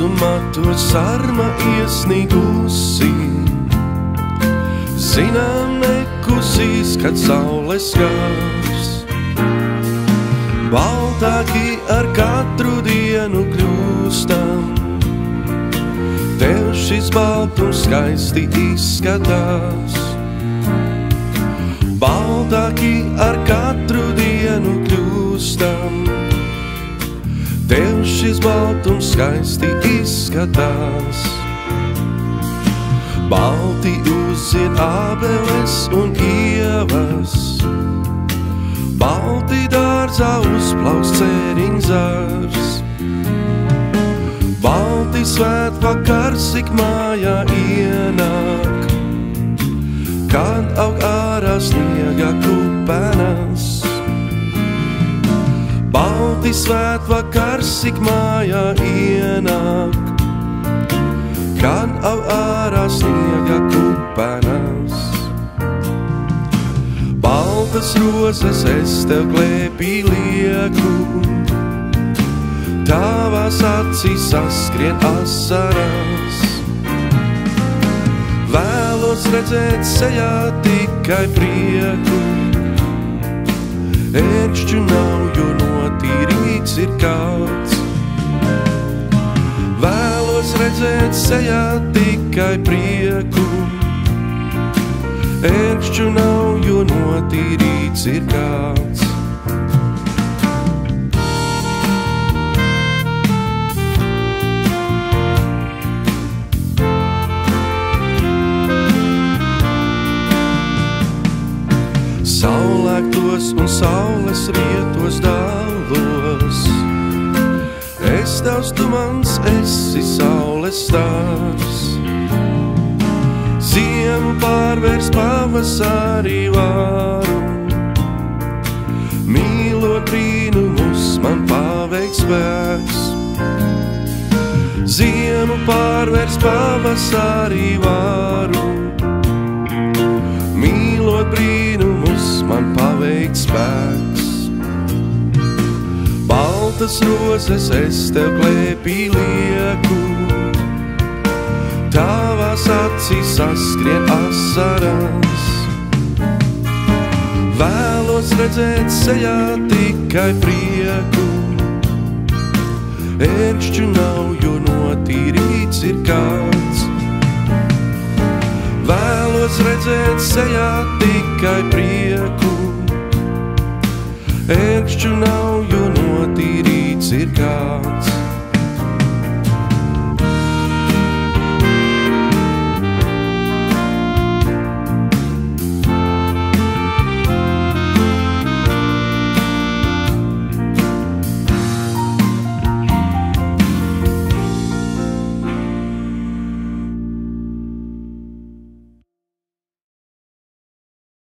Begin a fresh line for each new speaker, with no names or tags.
mato sarma iesnigusi. Zinām nekusīs, kad saule skars. Baltāki ar katru dienu kļūstam. Tev šis baltums skaisti izskatās. Baltāki ar katru dienu kļūstam. Tev šis baltums skaisti izskatās. Balti uzzied ābeles un ievas. Balti dārzā uzplauks cēriņzars. Balti svētvakars ik mājā ienāk, kad aug ārā sniega kupenes. Balti svētvakars ik mājā ienāk, kad aug ārā sniega kupenes. Baltas rozes es tev glēbī lieku, tavās acīs saskrien asaras. Vēlos redzēt sejā tikai prieku. Ērkšķu nav, jo notīrīts ir kāds. Vēlos redzēt sejā tikai prieku. Ērkšķu nav, jo notīrīts ir kāds. Saulēktos un saules rietos dālos. Es tavs, tu mans esi saules stars. Ziemu pārvērs pavasarī varu. Mīlot brīnumus man paveikt spēks. Ziemu pārvērs pavasarī varu. Mīlot brīnumus man paveikt spēks. Baltas rozes es tev glēbī lieku. Tavās acīs saskrien asaras. Vēlos redzēt sejā tikai prieku. Ērkšķu nav, jo notīrīts ir kāds. Vēlos redzēt sejā tikai prieku. Ērkšķu nav, jo notīrīts ir kāds.